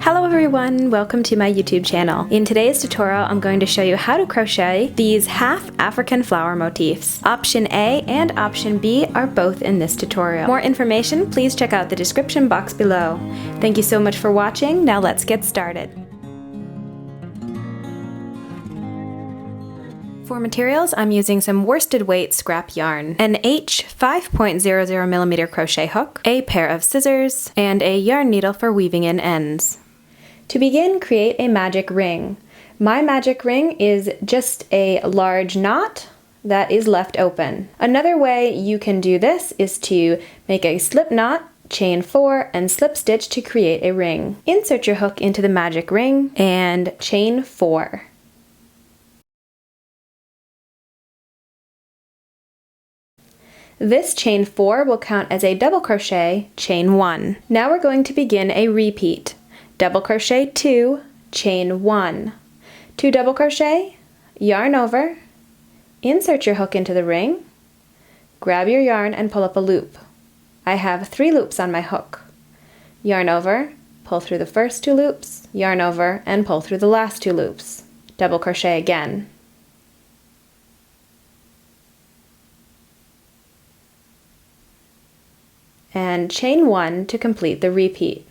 Hello everyone, welcome to my YouTube channel. In today's tutorial, I'm going to show you how to crochet these half African flower motifs. Option A and option B are both in this tutorial. More information, please check out the description box below. Thank you so much for watching, now let's get started. For materials, I'm using some worsted weight scrap yarn, an H 5.00mm crochet hook, a pair of scissors, and a yarn needle for weaving in ends. To begin, create a magic ring. My magic ring is just a large knot that is left open. Another way you can do this is to make a slip knot, chain 4, and slip stitch to create a ring. Insert your hook into the magic ring and chain 4. This chain 4 will count as a double crochet, chain 1. Now we're going to begin a repeat. Double crochet 2, chain 1. 2 double crochet, yarn over, insert your hook into the ring, grab your yarn and pull up a loop. I have 3 loops on my hook. Yarn over, pull through the first 2 loops, yarn over, and pull through the last 2 loops. Double crochet again. And chain 1 to complete the repeat.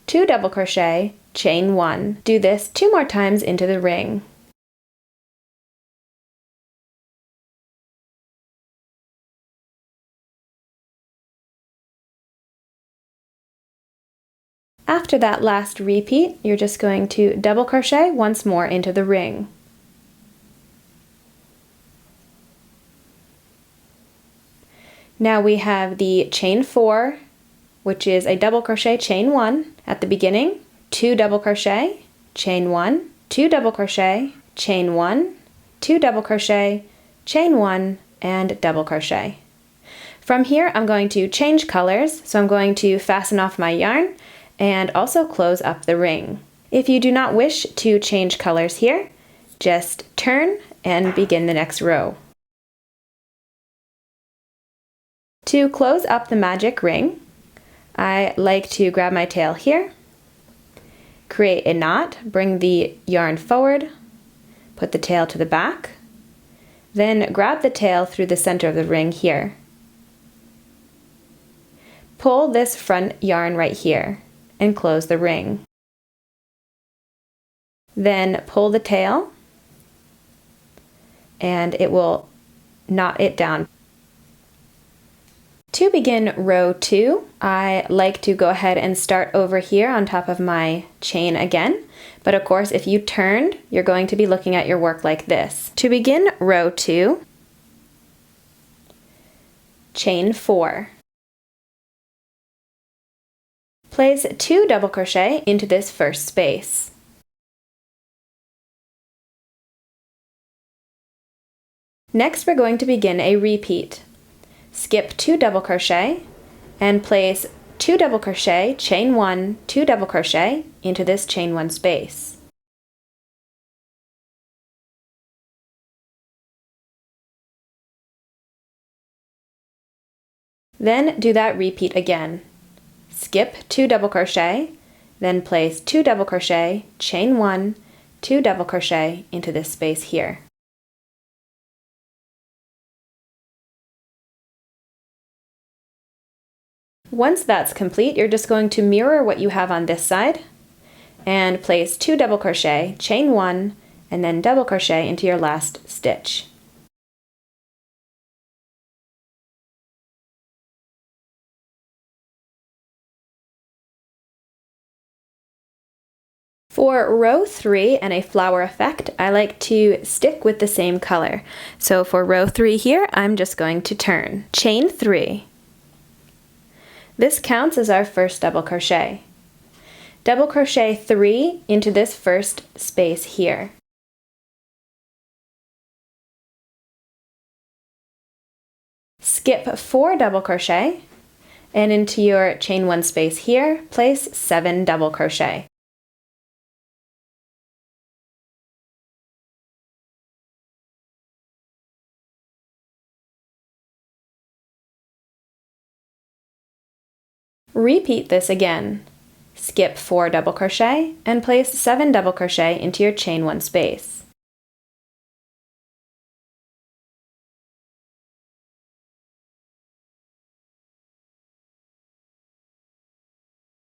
2 double crochet, chain 1. Do this 2 more times into the ring. After that last repeat, you're just going to double crochet once more into the ring. Now we have the chain 4, which is a double crochet, chain 1 at the beginning, 2 double crochet, chain 1, 2 double crochet, chain 1, 2 double crochet, chain 1, and double crochet. From here I'm going to change colors, so I'm going to fasten off my yarn and also close up the ring. If you do not wish to change colors here, just turn and begin the next row. To close up the magic ring, I like to grab my tail here, create a knot, bring the yarn forward, put the tail to the back, then grab the tail through the center of the ring here. Pull this front yarn right here and close the ring. Then pull the tail and it will knot it down. To begin row 2, I like to go ahead and start over here on top of my chain again, but of course if you turned, you're going to be looking at your work like this. To begin row 2, chain 4. Place 2 double crochet into this first space. Next we're going to begin a repeat. Skip 2 double crochet and place 2 double crochet, chain 1, 2 double crochet into this chain 1 space. Then do that repeat again. Skip 2 double crochet, then place 2 double crochet, chain 1, 2 double crochet into this space here. Once that's complete, you're just going to mirror what you have on this side and place 2 double crochet, chain 1, and then double crochet into your last stitch. For row 3 and a flower effect, I like to stick with the same color. So for row 3 here, I'm just going to turn. Chain 3. This counts as our first double crochet. Double crochet 3 into this first space here. Skip 4 double crochet and into your chain 1 space here, place 7 double crochet. Repeat this again. skip 4 double crochet and place 7 double crochet into your chain 1 space.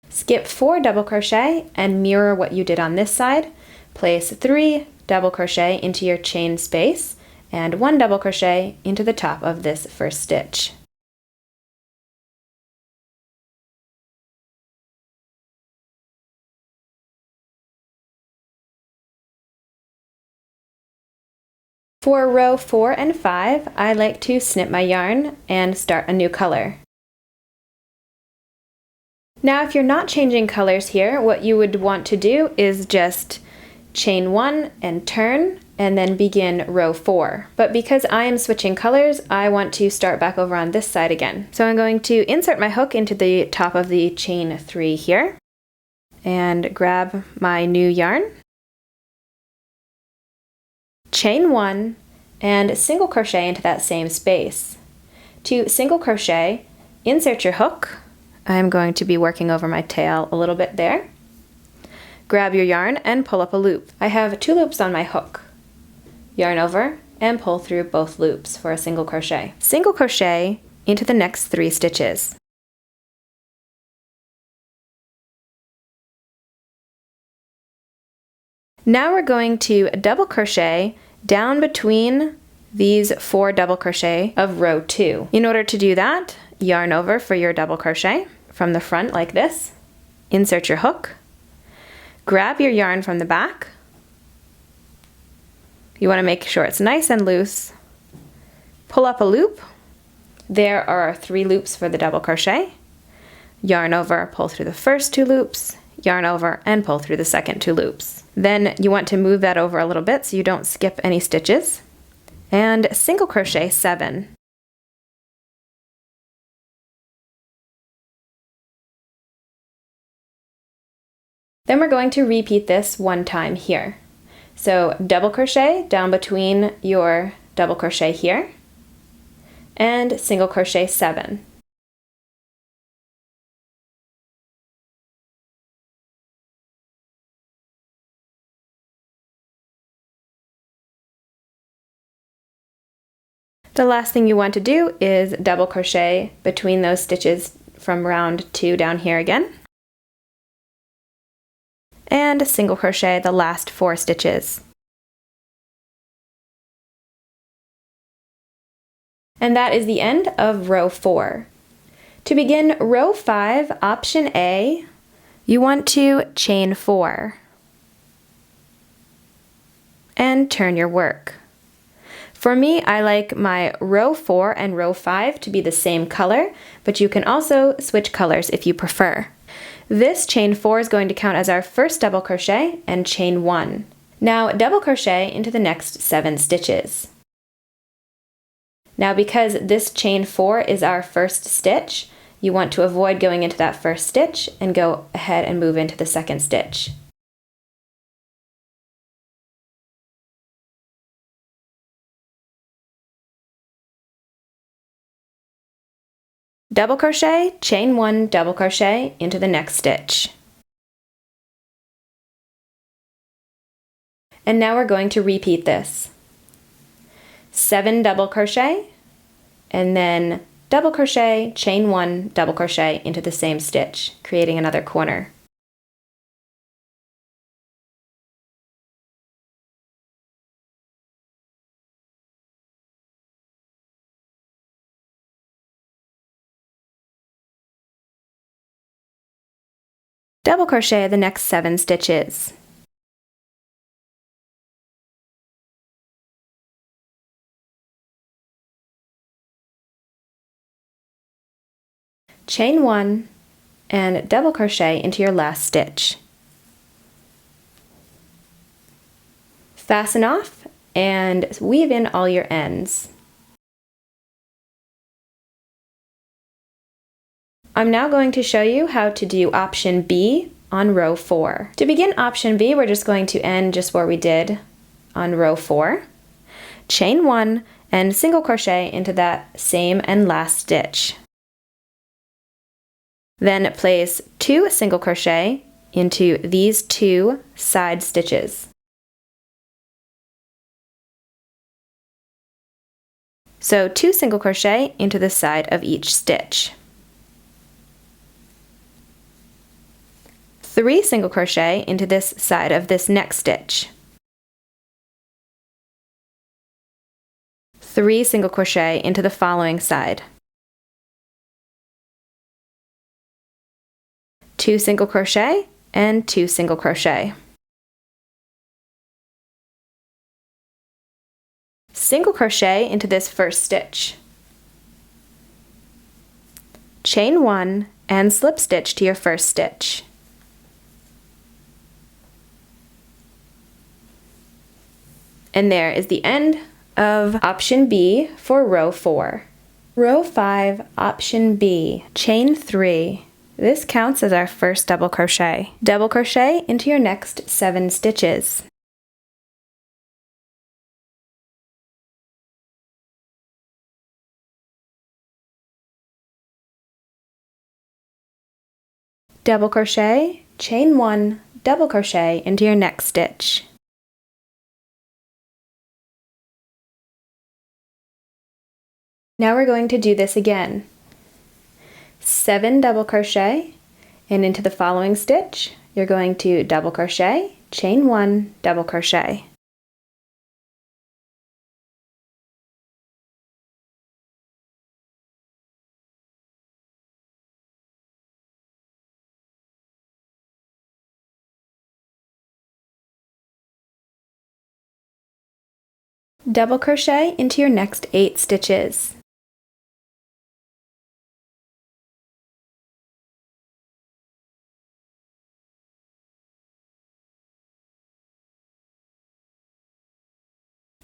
Skip 4 double crochet and mirror what you did on this side. Place 3 double crochet into your chain space and 1 double crochet into the top of this first stitch. For row 4 and 5, I like to snip my yarn and start a new color. Now if you're not changing colors here, what you would want to do is just chain 1 and turn and then begin row 4. But because I am switching colors, I want to start back over on this side again. So I'm going to insert my hook into the top of the chain 3 here and grab my new yarn, chain 1 and single crochet into that same space. To single crochet, insert your hook. I'm going to be working over my tail a little bit there. Grab your yarn and pull up a loop. I have 2 loops on my hook. Yarn over and pull through both loops for a single crochet. Single crochet into the next 3 stitches. Now we're going to double crochet down between these 4 double crochet of row 2. In order to do that, yarn over for your double crochet from the front like this. Insert your hook. Grab your yarn from the back. You want to make sure it's nice and loose. Pull up a loop. There are our 3 loops for the double crochet. Yarn over, pull through the first 2 loops, yarn over, and pull through the second 2 loops. Then you want to move that over a little bit so you don't skip any stitches. And single crochet 7. Then we're going to repeat this 1 time here. So double crochet down between your double crochet here and single crochet 7. The last thing you want to do is double crochet between those stitches from round 2 down here again. And single crochet the last 4 stitches. And that is the end of row 4. To begin row 5, option A, you want to chain 4 and turn your work. For me, I like my row 4 and row 5 to be the same color, but you can also switch colors if you prefer. This chain 4 is going to count as our first double crochet and chain 1. Now double crochet into the next 7 stitches. Now because this chain 4 is our first stitch, you want to avoid going into that first stitch and go ahead and move into the second stitch. Double crochet, chain 1, double crochet into the next stitch. And now we're going to repeat this. 7 double crochet, and then double crochet, chain 1, double crochet into the same stitch, creating another corner. Double crochet the next 7 stitches. Chain 1 and double crochet into your last stitch. Fasten off and weave in all your ends. I'm now going to show you how to do option B on row 4. To begin option B, we're just going to end just where we did on row 4. Chain 1 and single crochet into that same and last stitch. Then place 2 single crochet into these 2 side stitches. So 2 single crochet into the side of each stitch. 3 single crochet into this side of this next stitch. 3 single crochet into the following side. 2 single crochet and 2 single crochet. Single crochet into this first stitch. Chain 1 and slip stitch to your first stitch. And there is the end of option B for row 4. Row 5, option B, chain 3. This counts as our first double crochet. Double crochet into your next 7 stitches. Double crochet, chain 1, double crochet into your next stitch. Now we're going to do this again. 7 double crochet, and into the following stitch you're going to double crochet, chain 1, double crochet. Double crochet into your next 8 stitches.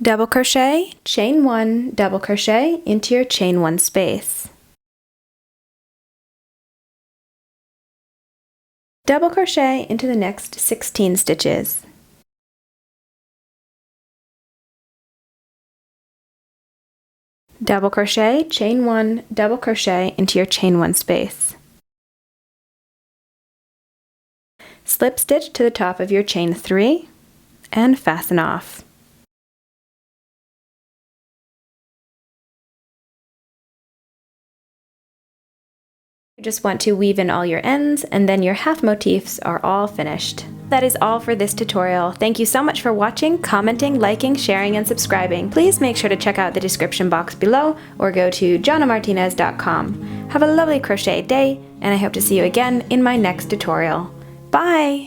Double crochet, chain 1, double crochet into your chain 1 space. Double crochet into the next 16 stitches. Double crochet, chain 1, double crochet into your chain 1 space. Slip stitch to the top of your chain 3 and fasten off. You just want to weave in all your ends, and then your half motifs are all finished. That is all for this tutorial. Thank you so much for watching, commenting, liking, sharing, and subscribing. Please make sure to check out the description box below or go to jonamartinez.com. Have a lovely crochet day, and I hope to see you again in my next tutorial. Bye!